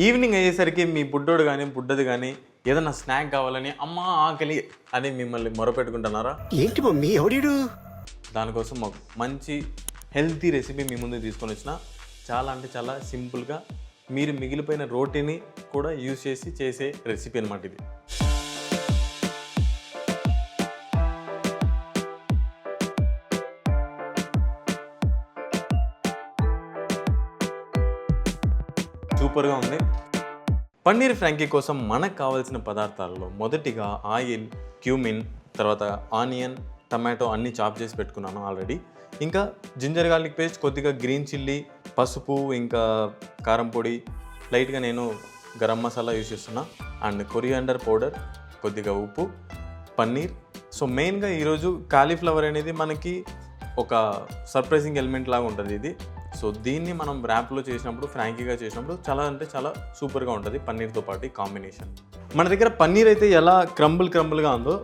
Evening అయ్యేసరికి మీ బుడ్డోడు కానీ బుడ్డది కానీ ఏదైనా స్నాక్ కావాలని అమ్మా ఆకలి అని మిమ్మల్ని మొరపెట్టుకుంటున్నారా? ఏంటి మమ్మీ ఎవడీడు? దానికోసం మాకు మంచి హెల్తీ రెసిపీ మీ ముందు తీసుకొని వచ్చిన. చాలా అంటే చాలా సింపుల్గా మీరు మిగిలిపోయిన రోటీని కూడా యూజ్ చేసి చేసే రెసిపీ అనమాట ఇది. సూపర్గా ఉంది. పన్నీర్ ఫ్రాంకీ కోసం మనకు కావాల్సిన పదార్థాలలో మొదటిగా ఆయిల్, క్యూమిన్, తర్వాత ఆనియన్, టమాటో అన్నీ చాప్ చేసి పెట్టుకున్నాను ఆల్రెడీ. ఇంకా జింజర్ గార్లిక్ పేస్ట్, కొద్దిగా గ్రీన్ చిల్లీ, పసుపు, ఇంకా కారం పొడి, లైట్గా నేను గరం మసాలా యూజ్ చేస్తున్నా, అండ్ కొరియాండర్ పౌడర్, కొద్దిగా ఉప్పు, పన్నీర్. సో మెయిన్గా ఈరోజు కాలీఫ్లవర్ అనేది మనకి ఒక సర్ప్రైజింగ్ ఎలిమెంట్ లాగా ఉంటుంది ఇది. సో దీన్ని మనం ర్యాప్లో చేసినప్పుడు, ఫ్రాంకీగా చేసినప్పుడు చాలా అంటే చాలా సూపర్గా ఉంటుంది పన్నీర్తో పాటు కాంబినేషన్. మన దగ్గర పన్నీర్ అయితే ఎలా క్రంబుల్గా ఉందో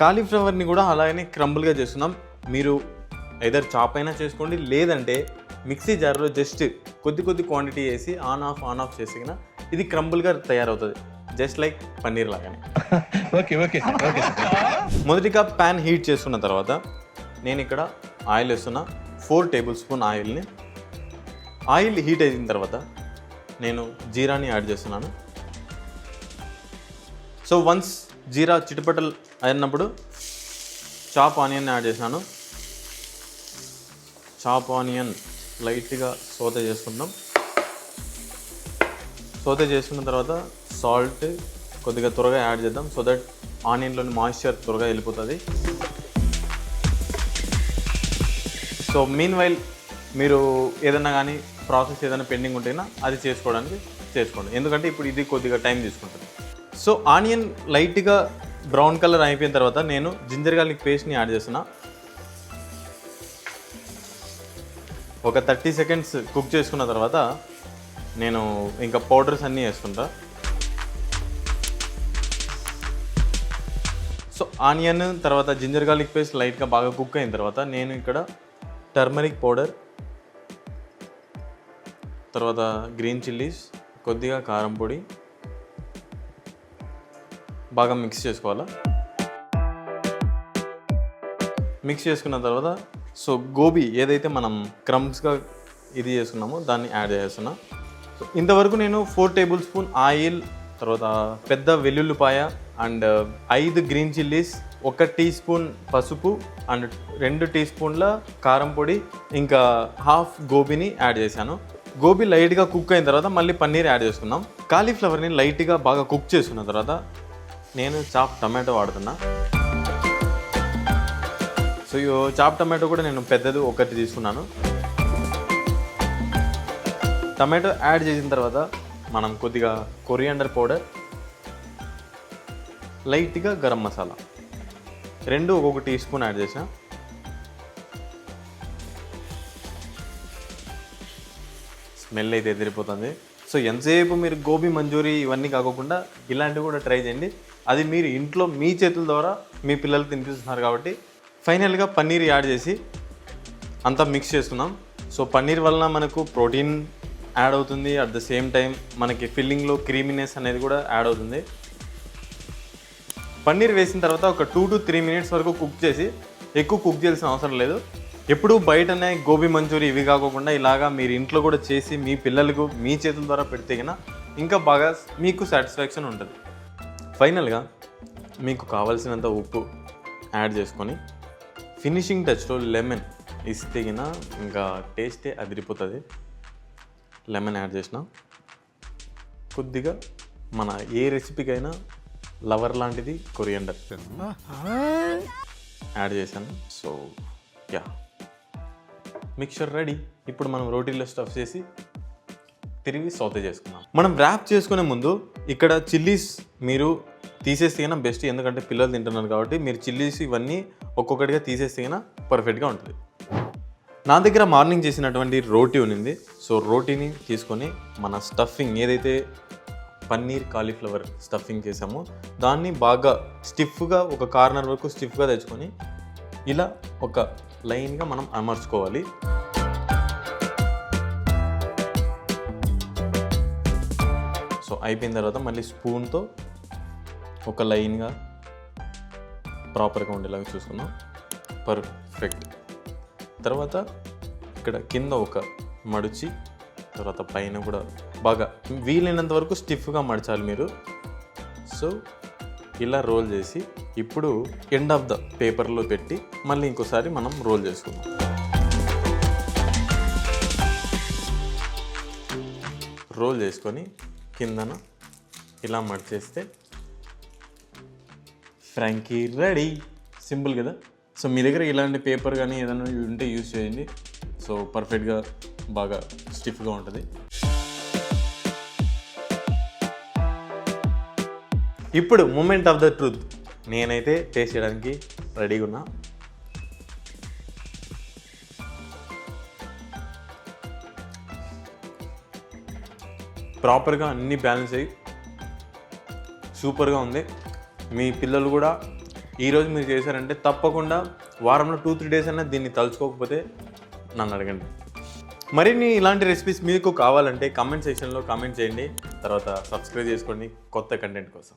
కాలీఫ్లవర్ని కూడా అలాగనే క్రంబుల్గా చేస్తున్నాం. మీరు ఎదర్ చాప్ అయినా చేసుకోండి, లేదంటే మిక్సీ జార్లో జస్ట్ కొద్ది క్వాంటిటీ వేసి ఆన్ ఆఫ్ చేసిన ఇది క్రంబుల్గా తయారవుతుంది, జస్ట్ లైక్ పన్నీర్ లాగానే. మొదటిగా ప్యాన్ హీట్ చేసుకున్న తర్వాత నేను ఇక్కడ ఆయిల్ వేస్తున్నా, 4 టేబుల్ స్పూన్ ఆయిల్ని. ఆయిల్ హీట్ అయిన తర్వాత నేను జీరాని యాడ్ చేస్తున్నాను. సో వన్స్ జీరా చిటపటలు అయినప్పుడు చాప్ ఆనియన్ యాడ్ చేసినాను. చాప్ ఆనియన్ లైట్గా సోతే చేసుకుందాం. సోతే చేసుకున్న తర్వాత సాల్ట్ కొద్దిగా త్వరగా యాడ్ చేద్దాం, సో దట్ ఆనియన్లోని మాయిశ్చర్ త్వరగా వెళ్ళిపోతుంది. సో మీన్ వైల్ మీరు ఏదైనా కానీ ప్రాసెస్ ఏదైనా పెండింగ్ ఉంటేనా అది చేసుకోండి, ఎందుకంటే ఇప్పుడు ఇది కొద్దిగా టైం తీసుకుంటుంది. సో ఆనియన్ లైట్గా బ్రౌన్ కలర్ అయిపోయిన తర్వాత నేను జింజర్ గార్లిక్ పేస్ట్ని యాడ్ చేస్తున్నా. ఒక 30 సెకండ్స్ కుక్ చేసుకున్న తర్వాత నేను ఇంకా పౌడర్స్ అన్నీ వేసుకుంటా. సో ఆనియన్ తర్వాత జింజర్ గార్లిక్ పేస్ట్ లైట్గా బాగా కుక్ అయిన తర్వాత నేను ఇక్కడ టర్మరిక్ పౌడర్, తర్వాత గ్రీన్ చిల్లీస్, కొద్దిగా కారం పొడి బాగా మిక్స్ చేసుకోవాలా. మిక్స్ చేసుకున్న తర్వాత సో గోబీ ఏదైతే మనం క్రమ్స్గా ఇది చేసుకున్నామో దాన్ని యాడ్ చేస్తున్నా. సో ఇంతవరకు నేను 4 టేబుల్ స్పూన్ ఆయిల్, తర్వాత పెద్ద వెల్లుల్లిపాయ and 5 green chillies, 1 teaspoon పసుపు అండ్ 2 టీ స్పూన్ల కారం పొడి, ఇంకా హాఫ్ గోబీని యాడ్ చేశాను. గోబీ లైట్గా కుక్ అయిన తర్వాత మళ్ళీ పన్నీర్ యాడ్ చేసుకున్నాం. కాలీఫ్లవర్ని లైట్గా బాగా కుక్ చేసుకున్న తర్వాత నేను చాప్ టమాటో వాడుతున్నా. సో ఈ చాప్ టమాటో కూడా నేను పెద్దది 1 తీసుకున్నాను. టమాటో యాడ్ చేసిన తర్వాత మనం కొద్దిగా కొరియాండర్ పౌడర్, లైట్గా garam masala 2 1 teaspoon add చేసిన. స్మెల్ అయితే ఎదిరిపోతుంది. సో ఎంతసేపు మీరు గోబీ మంచూరి ఇవన్నీ కాకుండా ఇలాంటివి కూడా ట్రై చేయండి. అది మీరు ఇంట్లో మీ చేతుల ద్వారా మీ పిల్లలు తినిపిస్తున్నారు కాబట్టి. ఫైనల్గా పన్నీర్ యాడ్ చేసి అంతా మిక్స్ చేసుకుందాం. సో పన్నీర్ వలన మనకు ప్రోటీన్ యాడ్ అవుతుంది, అట్ ద సేమ్ టైం మనకి ఫిల్లింగ్లో క్రీమీనెస్ అనేది కూడా యాడ్ అవుతుంది. పన్నీర్ వేసిన తర్వాత ఒక 2 to 3 మినిట్స్ వరకు కుక్ చేసి, ఎక్కువ కుక్ చేయాల్సిన అవసరం లేదు. ఎప్పుడు బయటనే గోబీ మంచూరి ఇవి కాకుండా ఇలాగా మీరు ఇంట్లో కూడా చేసి మీ పిల్లలకు మీ చేతుల ద్వారా పెడితే కన్నా ఇంకా బాగా మీకు సాటిస్ఫాక్షన్ ఉంటుంది. ఫైనల్గా మీకు కావాల్సినంత ఉప్పు యాడ్ చేసుకొని ఫినిషింగ్ టచ్లో లెమన్ ఇస్తే కన్నా ఇంకా టేస్టే అదిరిపోతుంది. లెమన్ యాడ్ చేసిన, కొద్దిగా మన ఏ రెసిపీకైనా లవర్ లాంటిది కొరియాండర్ యాడ్ చేశాను. So yeah, mixture ready. ఇప్పుడు మనం రోటీలో స్టఫ్ చేసి తిరిగి సౌతే చేసుకున్నాం. మనం ర్యాప్ చేసుకునే ముందు ఇక్కడ చిల్లీస్ మీరు తీసేస్తేనా బెస్ట్, ఎందుకంటే పిల్లలు తింటున్నారు కాబట్టి మీరు చిల్లీస్ ఇవన్నీ ఒక్కొక్కటిగా తీసేస్తేనా పర్ఫెక్ట్గా ఉంటుంది. నా దగ్గర మార్నింగ్ చేసినటువంటి రోటీ ఉన్నింది. సో రోటీని తీసుకొని మన స్టఫింగ్ ఏదైతే పన్నీర్ కాలీఫ్లవర్ స్టఫింగ్ చేసామో దాన్ని బాగా స్టిఫ్గా ఒక కార్నర్ వరకు స్టిఫ్గా తెచ్చుకొని ఇలా ఒక లైన్గా మనం అమర్చుకోవాలి. అయిపోయిన తర్వాత మళ్ళీ స్పూన్తో ఒక లైన్గా ప్రాపర్గా ఉండేలాగా చూసుకుందాం. పర్ఫెక్ట్. తర్వాత ఇక్కడ కింద ఒక మడిచి, తర్వాత పైన కూడా బాగా వీలైనంత వరకు స్టిఫ్గా మడచాలి మీరు. సో ఇలా రోల్ చేసి ఇప్పుడు ఎండ్ ఆఫ్ ద పేపర్లో పెట్టి మళ్ళీ ఇంకోసారి మనం రోల్ చేసుకుందాం. రోల్ చేసుకొని కిందన ఇలా మడిచేస్తే ఫ్రాంకీ రెడీ. సింపుల్ కదా. సో మీ దగ్గర ఇలాంటి పేపర్ కానీ ఏదైనా ఉంటే యూజ్ చేయండి. సో పర్ఫెక్ట్గా బాగా స్టిఫ్గా ఉంటుంది. ఇప్పుడు మూమెంట్ ఆఫ్ ద ట్రూత్. నేనైతే టేస్ట్ చేయడానికి రెడీగా ఉన్నా. ప్రాపర్గా అన్నీ బ్యాలెన్స్ అయ్యి సూపర్గా ఉంది. మీ పిల్లలు కూడా ఈరోజు మీరు చేశారంటే తప్పకుండా వారంలో 2-3 డేస్ అయినా దీన్ని తలుచుకోకపోతే నన్ను అడగండి. మరిన్ని ఇలాంటి రెసిపీస్ మీకు కావాలంటే కామెంట్ సెక్షన్లో కామెంట్ చేయండి. తర్వాత సబ్స్క్రైబ్ చేసుకోండి కొత్త కంటెంట్ కోసం.